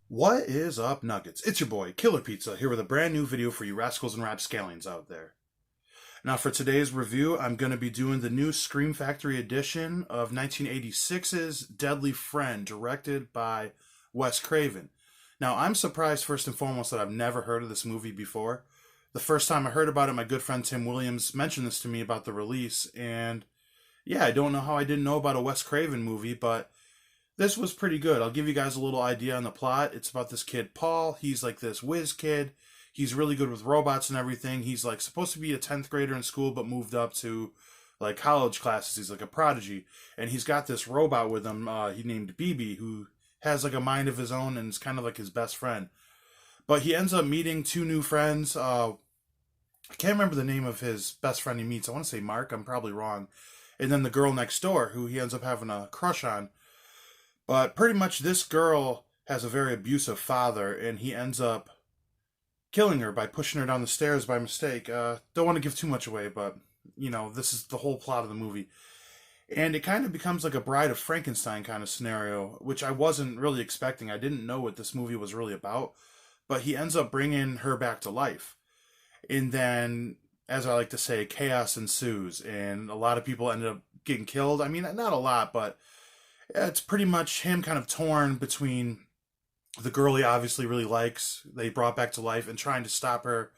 What is up, Nuggets? It's your boy, Killer Pizza, here with a brand new video for you rascals and rapscallions out there. Now, for today's review, I'm going to be doing the new Scream Factory edition of 1986's Deadly Friend, directed by Wes Craven. Now, I'm surprised, first and foremost, that I've never heard of this movie before. The first time I heard about it, my good friend Tim Williams mentioned this to me about the release, and yeah, I don't know how I didn't know about a Wes Craven movie, but this was pretty good. I'll give you guys a little idea on the plot. It's about this kid, Paul. He's like this whiz kid. He's really good with robots and everything. He's like supposed to be a 10th grader in school, but moved up to like college classes. He's like a prodigy. And he's got this robot with him, he named BB, who has like a mind of his own and is kind of like his best friend. But he ends up meeting two new friends. I can't remember the name of his best friend he meets. I want to say Mark. I'm probably wrong. And then the girl next door, who he ends up having a crush on. But pretty much this girl has a very abusive father, and he ends up killing her by pushing her down the stairs by mistake. Don't want to give too much away, but, this is the whole plot of the movie. And it kind of becomes like a Bride of Frankenstein kind of scenario, which I wasn't really expecting. I didn't know what this movie was really about. But he ends up bringing her back to life. And then, as I like to say, chaos ensues, and a lot of people ended up getting killed. I mean, not a lot, but it's pretty much him kind of torn between the girl he obviously really likes, they brought back to life, and trying to stop her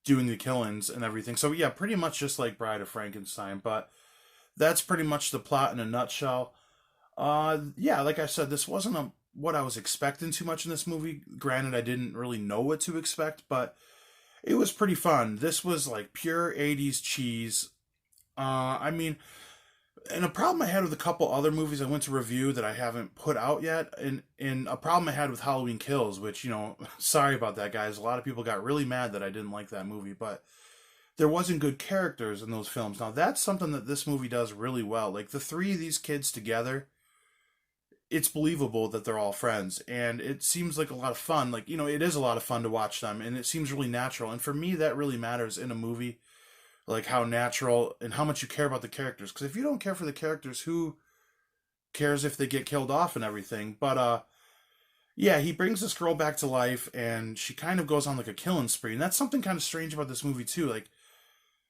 doing the killings and everything. So yeah, pretty much just like Bride of Frankenstein, but that's pretty much the plot in a nutshell. Yeah, like I said, this wasn't what I was expecting too much in this movie. Granted, I didn't really know what to expect, but it was pretty fun. This was like pure 80s cheese. I mean, and a problem I had with a couple other movies I went to review that I haven't put out yet, and a problem I had with Halloween Kills, which, sorry about that, guys. A lot of people got really mad that I didn't like that movie, but there wasn't good characters in those films. Now, that's something that this movie does really well. Like, the three of these kids together, it's believable that they're all friends, and it seems like a lot of fun. Like, it is a lot of fun to watch them, and it seems really natural, and for me, that really matters in a movie, like how natural and how much you care about the characters. Because if you don't care for the characters, who cares if they get killed off and everything? But yeah, he brings this girl back to life, and she kind of goes on like a killing spree, and that's something kind of strange about this movie too. Like,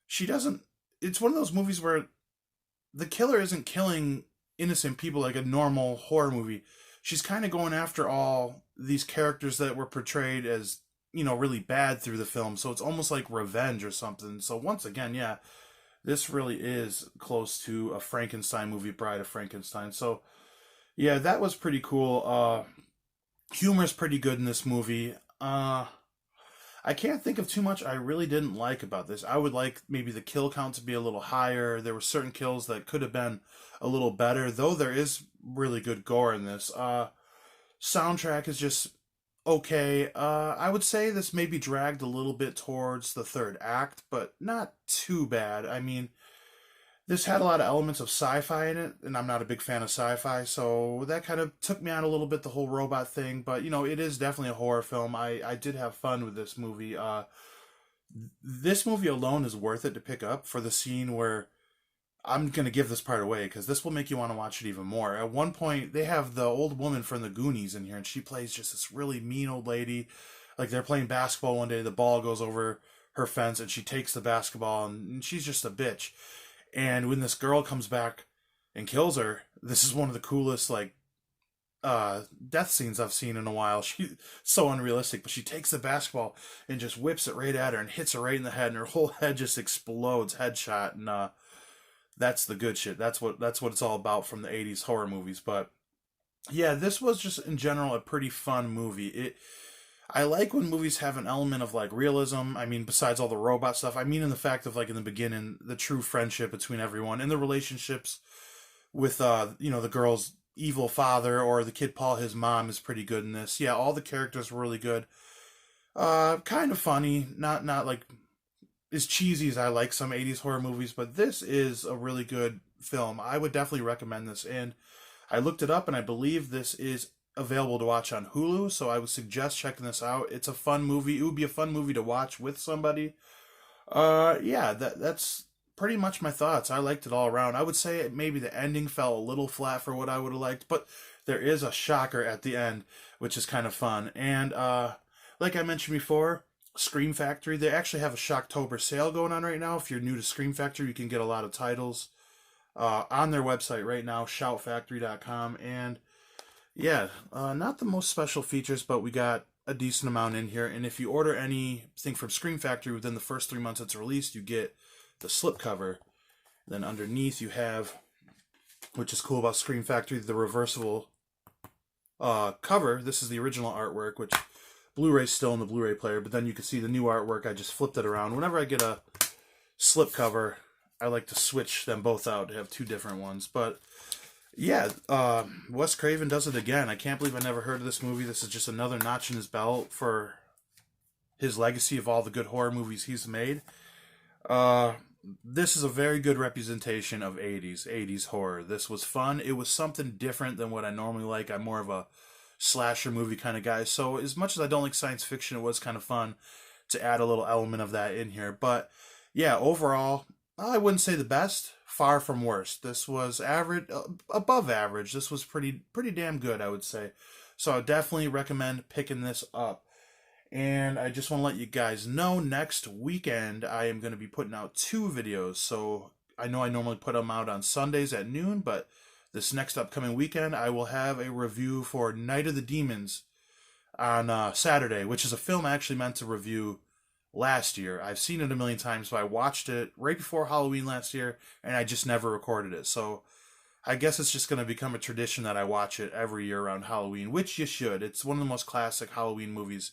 she doesn't. It's one of those movies where the killer isn't killing innocent people like a normal horror movie. She's kind of going after all these characters that were portrayed as really bad through the film. So it's almost like revenge or something. So once again, yeah, this really is close to a Frankenstein movie, Bride of Frankenstein. So yeah, that was pretty cool. Humor's pretty good in this movie. I can't think of too much I really didn't like about this. I would like maybe the kill count to be a little higher. There were certain kills that could have been a little better, though there is really good gore in this. Soundtrack is just okay. I would say this maybe dragged a little bit towards the third act, but not too bad. I mean, this had a lot of elements of sci-fi in it, and I'm not a big fan of sci-fi, so that kind of took me out a little bit, the whole robot thing. But, it is definitely a horror film. I did have fun with this movie. This movie alone is worth it to pick up for the scene where I'm going to give this part away because this will make you want to watch it even more. At one point, they have the old woman from the Goonies in here, and she plays just this really mean old lady. Like, they're playing basketball one day, the ball goes over her fence, and she takes the basketball, and she's just a bitch. And when this girl comes back and kills her, this is one of the coolest, like, death scenes I've seen in a while. She's so unrealistic, but she takes the basketball and just whips it right at her and hits her right in the head, and her whole head just explodes, headshot, and, that's the good shit. That's what it's all about from the 80s horror movies. But yeah, this was just in general a pretty fun movie. I like when movies have an element of like realism. I mean, besides all the robot stuff, I mean in the fact of like in the beginning, the true friendship between everyone and the relationships with the girl's evil father or the kid Paul, his mom is pretty good in this. Yeah, all the characters were really good. Kind of funny, not like as cheesy as I like some 80s horror movies, but this is a really good film. I would definitely recommend this. And I looked it up, and I believe this is available to watch on Hulu, so I would suggest checking this out. It's a fun movie. It would be a fun movie to watch with somebody. Yeah, that's pretty much my thoughts. I liked it all around. I would say maybe the ending fell a little flat for what I would have liked, but there is a shocker at the end, which is kind of fun. And like I mentioned before, Scream Factory, they actually have a Shocktober sale going on right now. If you're new to Scream Factory, you can get a lot of titles on their website right now, shoutfactory.com. And yeah, not the most special features, but we got a decent amount in here. And if you order anything from Scream Factory within the first 3 months it's released, you get the slipcover. Then underneath you have, which is cool about Scream Factory, the reversible cover. This is the original artwork, which Blu-ray's still in the Blu-ray player, but then you can see the new artwork. I just flipped it around. Whenever I get a slipcover, I like to switch them both out to have two different ones. But yeah, Wes Craven does it again. I can't believe I never heard of this movie. This is just another notch in his belt for his legacy of all the good horror movies he's made. This is a very good representation of 80s horror. This was fun. It was something different than what I normally like. I'm more of a slasher movie kind of guy. So as much as I don't like science fiction, it was kind of fun to add a little element of that in here. But yeah, overall, I wouldn't say the best. Far from worst. This was average, above average. This was pretty damn good, I would say. So I definitely recommend picking this up. And I just want to let you guys know, next weekend I am going to be putting out 2 videos. So I know I normally put them out on Sundays at noon, but this next upcoming weekend I will have a review for Night of the Demons on Saturday, which is a film I actually meant to review last year. I've seen it a million times, but I watched it right before Halloween last year, and I just never recorded it. So I guess it's just going to become a tradition that I watch it every year around Halloween, which you should. It's one of the most classic Halloween movies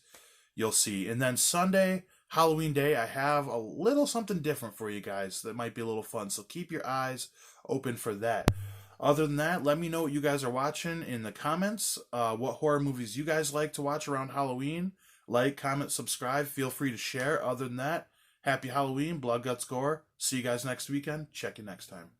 you'll see. And then Sunday, Halloween Day, I have a little something different for you guys that might be a little fun. So keep your eyes open for that. Other than that, let me know what you guys are watching in the comments. What horror movies you guys like to watch around Halloween. Like, comment, subscribe. Feel free to share. Other than that, happy Halloween, blood, guts, gore. See you guys next weekend. Check you next time.